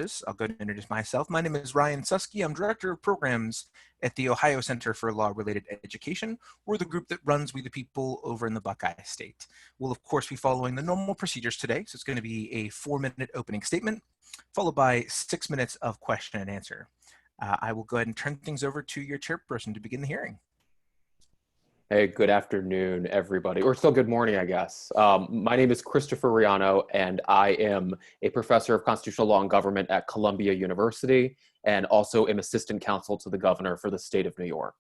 I'll go ahead and introduce myself. My name is Ryan Suskey. I'm Director of Programs at the Ohio Center for Law-Related Education. We're the group that runs We the People over in the Buckeye State. We'll, of course, be following the normal procedures today. So it's going to be a 4-minute opening statement, followed by 6 minutes of question and answer. I will go ahead and turn things over to your chairperson to begin the hearing. Hey, good afternoon, everybody, or still good morning, I guess. My name is Christopher Riano, and I am a professor of constitutional law and government at Columbia University, and also am assistant counsel to the governor for the state of New York.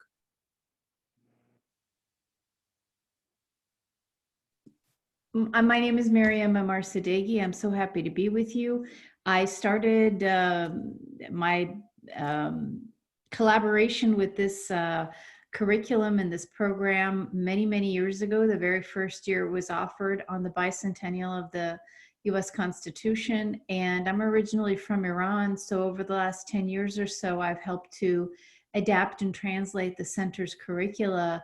My name is Miriam Amar-Sadeghi. I'm so happy to be with you. I started my collaboration with this curriculum and this program many years ago. The very first year it was offered on the bicentennial of the US Constitution, and I'm originally from Iran, so over the last 10 years or so I've helped to adapt and translate the center's curricula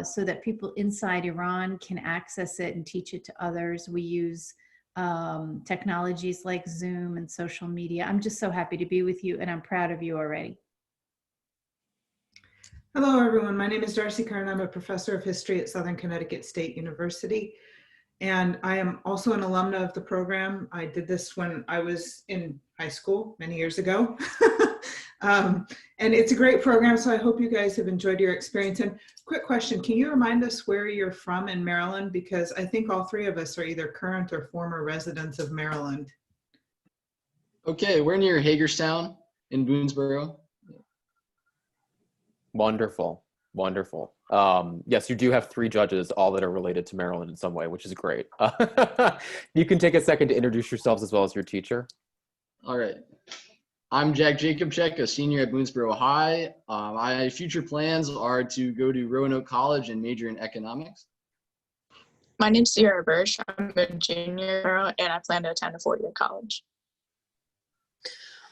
so that people inside Iran can access it and teach it to others. We use technologies like Zoom and social media. I'm just so happy to be with you, and I'm proud of you already. Hello, everyone. My name is Darcy Kern. I'm a professor of history at Southern Connecticut State University, and I am also an alumna of the program. I did this when I was in high school many years ago. And it's a great program, so I hope you guys have enjoyed your experience. And quick question, can you remind us where you're from in Maryland? Because I think all three of us are either current or former residents of Maryland. Okay, we're near Hagerstown in Boonsboro. Wonderful, wonderful. Yes, you do have 3 judges, all that are related to Maryland in some way, which is great. You can take a second to introduce yourselves as well as your teacher. All right. I'm Jakupciak, a senior at Boonsboro High. My future plans are to go to Riano College and major in economics. My name's Burch. I'm a junior and I plan to attend a 4-year college.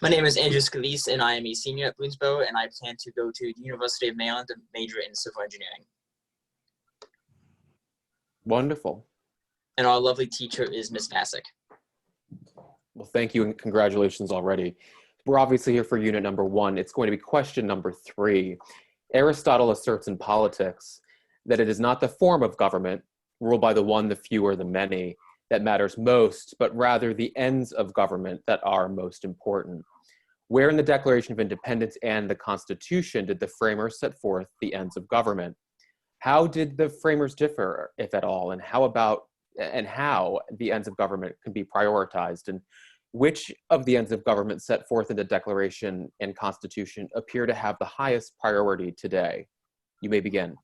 My name is Scalese, and I am a senior at Boonsboro, and I plan to go to the University of Maryland and major in civil engineering. Wonderful. And our lovely teacher is Ms. Vasic. Well, thank you and congratulations already. We're obviously here for unit number 1. It's going to be question number 3. Aristotle asserts in Politics that it is not the form of government, ruled by the one, the few, or the many, that matters most, but rather the ends of government that are most important. Where in the Declaration of Independence and the Constitution did the framers set forth the ends of government? How did the framers differ, if at all, and how the ends of government can be prioritized? And which of the ends of government set forth in the Declaration and Constitution appear to have the highest priority today? You may begin.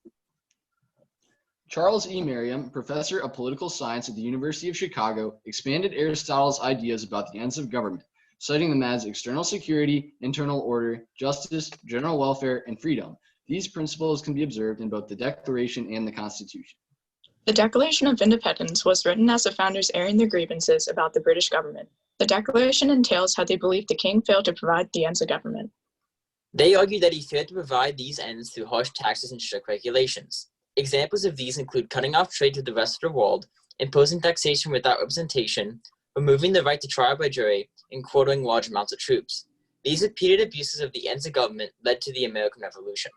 Charles E. Merriam, professor of political science at the University of Chicago, expanded Aristotle's ideas about the ends of government, citing them as external security, internal order, justice, general welfare, and freedom. These principles can be observed in both the Declaration and the Constitution. The Declaration of Independence was written as the founders airing their grievances about the British government. The Declaration entails how they believed the king failed to provide the ends of government. They argued that he failed to provide these ends through harsh taxes and strict regulations. Examples of these include cutting off trade to the rest of the world, imposing taxation without representation, removing the right to trial by jury, and quartering large amounts of troops. These repeated abuses of the ends of government led to the American Revolution.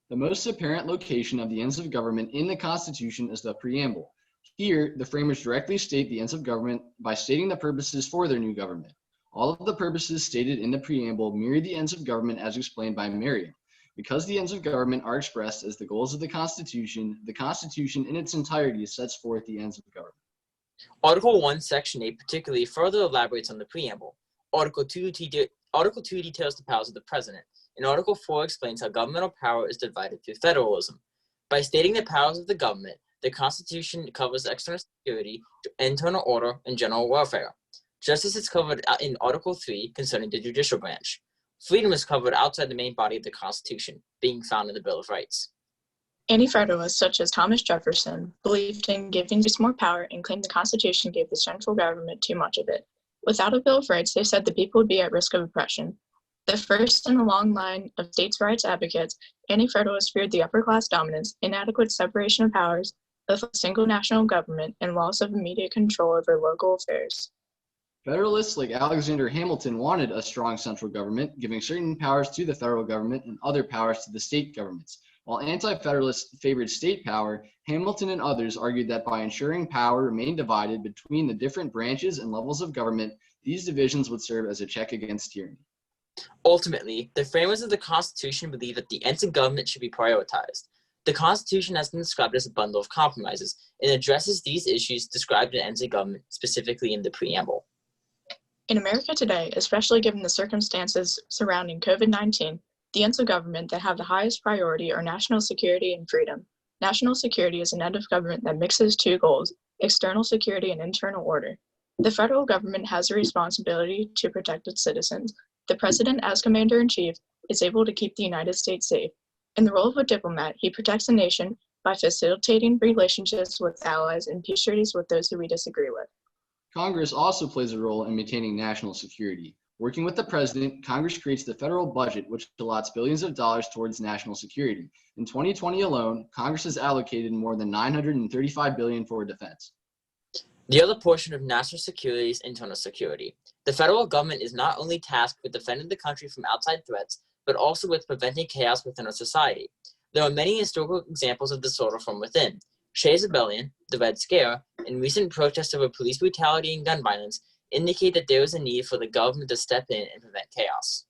The most apparent location of the ends of government in the Constitution is the preamble. Here, the framers directly state the ends of government by stating the purposes for their new government. All of the purposes stated in the preamble mirror the ends of government as explained by Merriam. Because the ends of government are expressed as the goals of the Constitution in its entirety sets forth the ends of government. Article 1, Section 8 particularly further elaborates on the preamble. Article 2 details the powers of the president, and Article 4 explains how governmental power is divided through federalism. By stating the powers of the government, the Constitution covers external security, internal order, and general welfare, just as it's covered in Article 3 concerning the judicial branch. Freedom is covered outside the main body of the Constitution, being found in the Bill of Rights. Anti-federalists such as Thomas Jefferson believed in giving states more power and claimed the Constitution gave the central government too much of it. Without a Bill of Rights, they said the people would be at risk of oppression. The first in the long line of states' rights advocates, anti-federalists feared the upper-class dominance, inadequate separation of powers, a single national government, and loss of immediate control over local affairs. Federalists like Alexander Hamilton wanted a strong central government, giving certain powers to the federal government and other powers to the state governments. While anti-federalists favored state power, Hamilton and others argued that by ensuring power remained divided between the different branches and levels of government, these divisions would serve as a check against tyranny. Ultimately, the framers of the Constitution believe that the ends of government should be prioritized. The Constitution has been described as a bundle of compromises and addresses these issues described in ends of government, specifically in the preamble. In America today, especially given the circumstances surrounding COVID-19, the ends of government that have the highest priority are national security and freedom. National security is an end of government that mixes two goals, external security and internal order. The federal government has a responsibility to protect its citizens. The president, as commander-in-chief, is able to keep the United States safe. In the role of a diplomat, he protects the nation by facilitating relationships with allies and peace treaties with those who we disagree with. Congress also plays a role in maintaining national security. Working with the president, Congress creates the federal budget, which allots billions of dollars towards national security. In 2020 alone, Congress has allocated more than $935 billion for defense. The other portion of national security is internal security. The federal government is not only tasked with defending the country from outside threats, but also with preventing chaos within our society. There are many historical examples of disorder from within. Shays' Rebellion, the Red Scare, and recent protests over police brutality and gun violence indicate that there is a need for the government to step in and prevent chaos.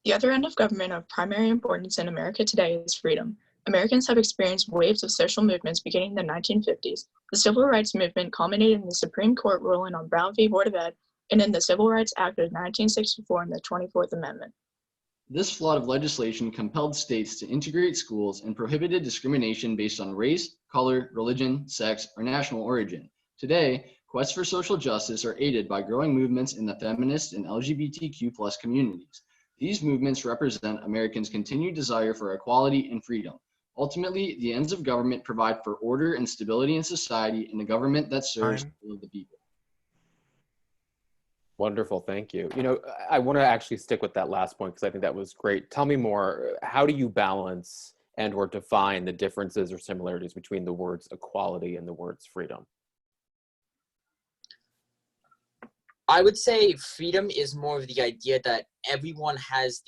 The other end of government of primary importance in America today is freedom. Americans have experienced waves of social movements beginning in the 1950s. The Civil Rights Movement culminated in the Supreme Court ruling on Brown v. Board of Ed and in the Civil Rights Act of 1964 and the 24th Amendment. This flood of legislation compelled states to integrate schools and prohibited discrimination based on race, color, religion, sex, or national origin. Today, quests for social justice are aided by growing movements in the feminist and LGBTQ+ communities. These movements represent Americans' continued desire for equality and freedom. Ultimately, the ends of government provide for order and stability in society and a government that serves all of the people. Wonderful, thank you. You know, I want to actually stick with that last point because I think that was great. Tell me more, how do you balance and or define the differences or similarities between the words equality and the words freedom? I would say freedom is more of the idea that everyone has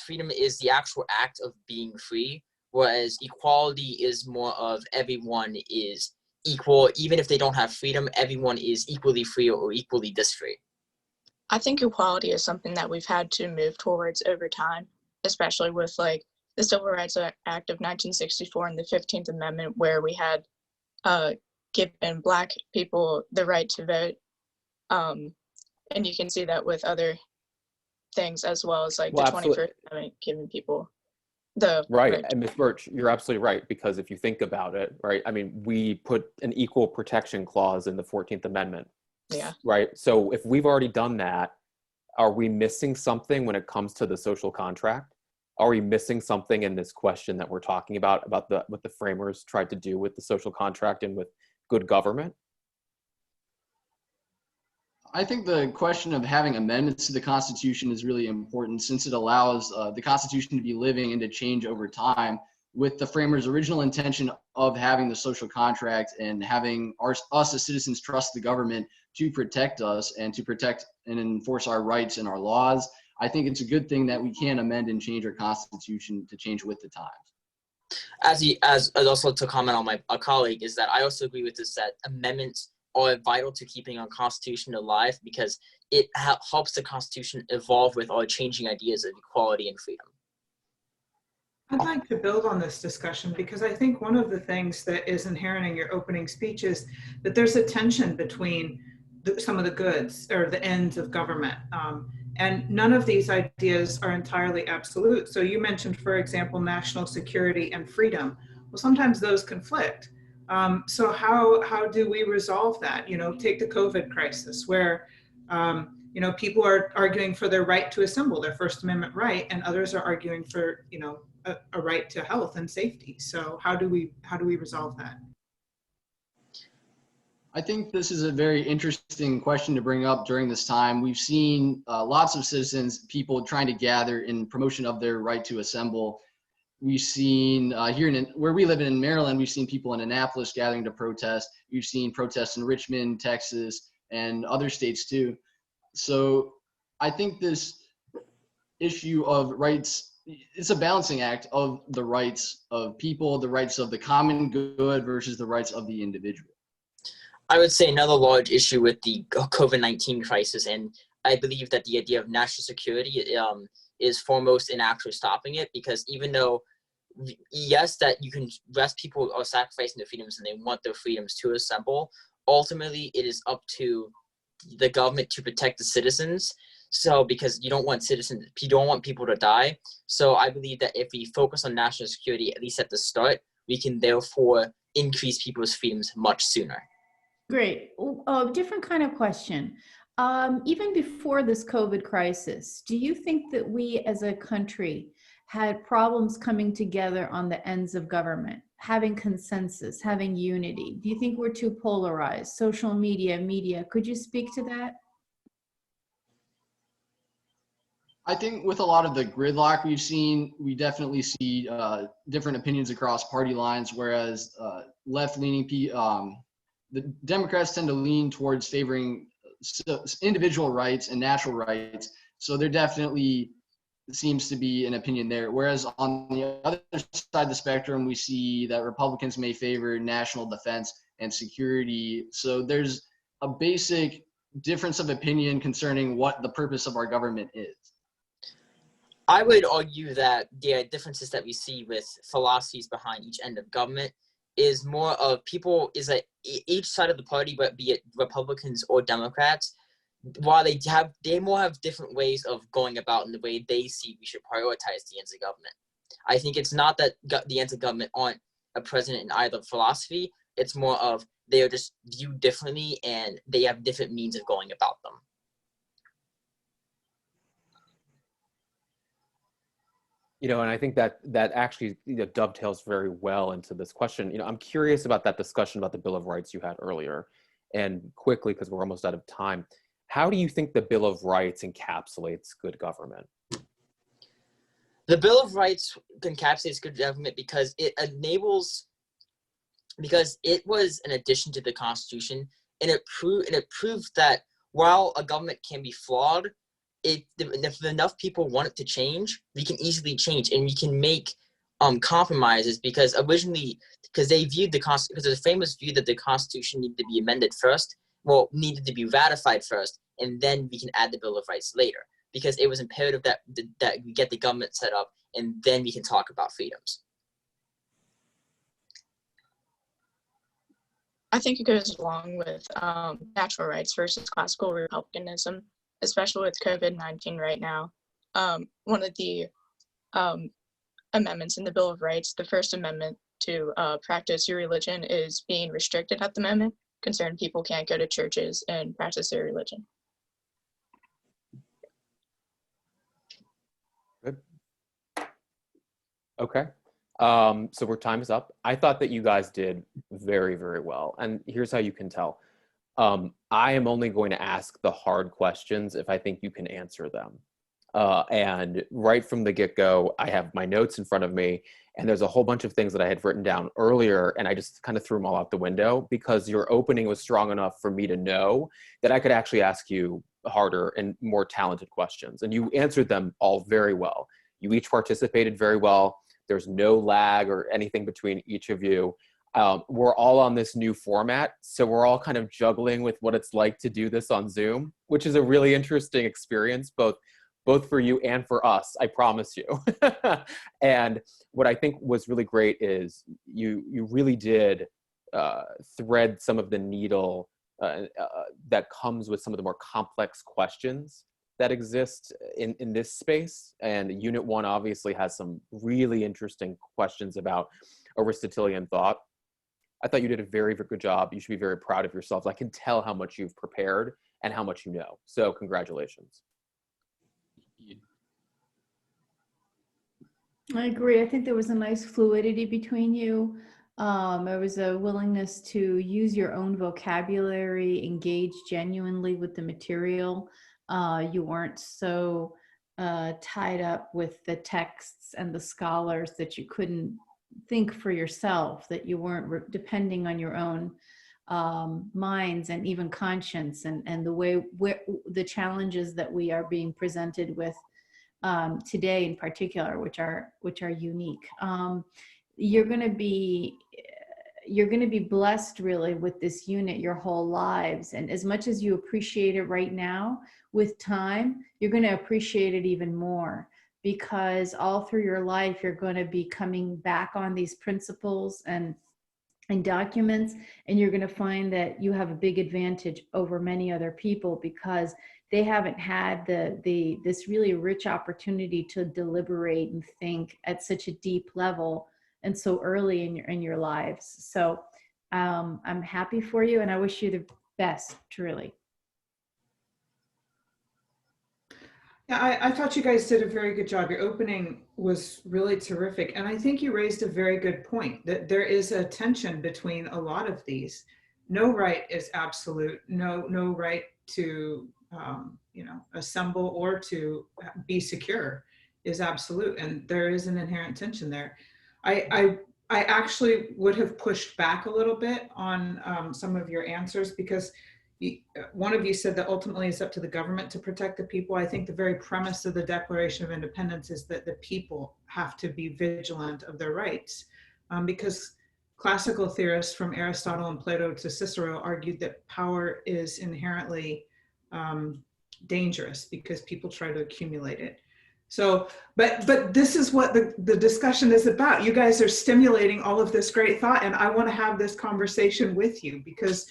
freedom is the actual act of being free, whereas equality is more of everyone is equal. Even if they don't have freedom, everyone is equally free or equally disfree. I think equality is something that we've had to move towards over time, especially with like the Civil Rights Act of 1964 and the 15th Amendment, where we had given Black people the right to vote. And you can see that with other things as well as like the 21st Amendment giving people the right. And Ms. Burch, you're absolutely right, because if you think about it, right, I mean, we put an equal protection clause in the 14th Amendment. Yeah. Right. So if we've already done that, are we missing something when it comes to the social contract? Are we missing something in this question that we're talking about what the framers tried to do with the social contract and with good government? I think the question of having amendments to the Constitution is really important, since it allows the Constitution to be living and to change over time, with the framers' original intention of having the social contract and having us as citizens trust the government to protect us and to protect and enforce our rights and our laws. I think it's a good thing that we can amend and change our Constitution to change with the times. As also to comment on my colleague, is that I also agree with this, that amendments are vital to keeping our Constitution alive, because it helps the Constitution evolve with our changing ideas of equality and freedom. I'd like to build on this discussion, because I think one of the things that is inherent in your opening speech is that there's a tension between some of the goods or the ends of government. And none of these ideas are entirely absolute. So you mentioned, for example, national security and freedom. Well, sometimes those conflict. So how do we resolve that? You know, take the COVID crisis, where you know, people are arguing for their right to assemble, their First Amendment right, and others are arguing for, you know, a right to health and safety. So how do we resolve that? I think this is a very interesting question to bring up during this time. We've seen lots of citizens, people trying to gather in promotion of their right to assemble. We've seen where we live in Maryland, we've seen people in Annapolis gathering to protest. We've seen protests in Richmond, Texas, and other states too. So I think this issue of rights, it's a balancing act of the rights of people, the rights of the common good versus the rights of the individual. I would say another large issue with the COVID-19 crisis, and I believe that the idea of national security is foremost in actually stopping it, because even though, yes, that you can rest people are sacrificing their freedoms and they want their freedoms to assemble, ultimately it is up to the government to protect the citizens. So because you don't want people to die. So I believe that if we focus on national security, at least at the start, we can therefore increase people's freedoms much sooner. Great. Different kind of question. Even before this COVID crisis, do you think that we as a country had problems coming together on the ends of government, having consensus, having unity? Do you think we're too polarized? Social media, could you speak to that? I think with a lot of the gridlock we've seen, we definitely see different opinions across party lines, whereas left-leaning the Democrats tend to lean towards favoring individual rights and natural rights. So there definitely seems to be an opinion there. Whereas on the other side of the spectrum, we see that Republicans may favor national defense and security. So there's a basic difference of opinion concerning what the purpose of our government is. I would argue that the differences that we see with philosophies behind each end of government is more of each side of the party, but be it Republicans or Democrats, while they more have different ways of going about in the way they see we should prioritize the ends of government. I think it's not that the ends of government aren't a president in either philosophy. It's more of they are just viewed differently and they have different means of going about them. And I think that actually dovetails very well into this question. I'm curious about that discussion about the Bill of Rights you had earlier, and quickly, because we're almost out of time. How do you think the Bill of Rights encapsulates good government? The Bill of Rights encapsulates good government because it was an addition to the Constitution, and it proved that while a government can be flawed, if enough people want it to change, we can easily change, and we can make compromises, because originally, because there's a famous view that the Constitution needed to be amended first, needed to be ratified first, and then we can add the Bill of Rights later, because it was imperative that we get the government set up, and then we can talk about freedoms. I think it goes along with natural rights versus classical republicanism, especially with COVID-19 right now. One of the amendments in the Bill of Rights, the First Amendment to practice your religion, is being restricted at the moment. Concerned people can't go to churches and practice their religion. Good. Okay. So our time is up. I thought that you guys did very, very well. And here's how you can tell. I am only going to ask the hard questions if I think you can answer them. And right from the get-go, I have my notes in front of me, and there's a whole bunch of things that I had written down earlier, and I just kind of threw them all out the window because your opening was strong enough for me to know that I could actually ask you harder and more talented questions. And you answered them all very well. You each participated very well. There's no lag or anything between each of you. We're all on this new format, so we're all kind of juggling with what it's like to do this on Zoom, which is a really interesting experience, both for you and for us, I promise you. And what I think was really great is you really did thread some of the needle that comes with some of the more complex questions that exist in this space. And Unit 1 obviously has some really interesting questions about Aristotelian thought. I thought you did a very, very good job. You should be very proud of yourselves. I can tell how much you've prepared and how much you know. So congratulations. I agree. I think there was a nice fluidity between you. There was a willingness to use your own vocabulary, engage genuinely with the material. You weren't so tied up with the texts and the scholars that you couldn't think for yourself, that you weren't depending on your own minds and even conscience, and the way the challenges that we are being presented with today in particular, which are unique. You're going to be blessed really with this unit your whole lives. And as much as you appreciate it right now, with time, you're going to appreciate it even more, because all through your life, you're going to be coming back on these principles and documents, and you're going to find that you have a big advantage over many other people, because they haven't had this really rich opportunity to deliberate and think at such a deep level and so early in your lives. So I'm happy for you, and I wish you the best, truly. Yeah, I thought you guys did a very good job. Your opening was really terrific. And I think you raised a very good point, that there is a tension between a lot of these. No right is absolute. No right to assemble or to be secure is absolute. And there is an inherent tension there. I actually would have pushed back a little bit on some of your answers, because one of you said that ultimately it's up to the government to protect the people. I think the very premise of the Declaration of Independence is that the people have to be vigilant of their rights, because classical theorists from Aristotle and Plato to Cicero argued that power is inherently dangerous because people try to accumulate it. So, but this is what the discussion is about. You guys are stimulating all of this great thought, and I want to have this conversation with you, because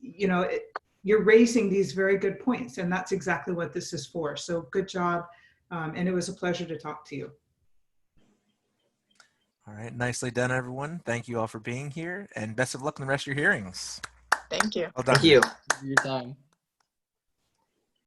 you're raising these very good points, and that's exactly what this is for. So good job, and it was a pleasure to talk to you. All right, nicely done, everyone. Thank you all for being here, and best of luck in the rest of your hearings. Thank you. Well done. Thank you. Thank you for your time.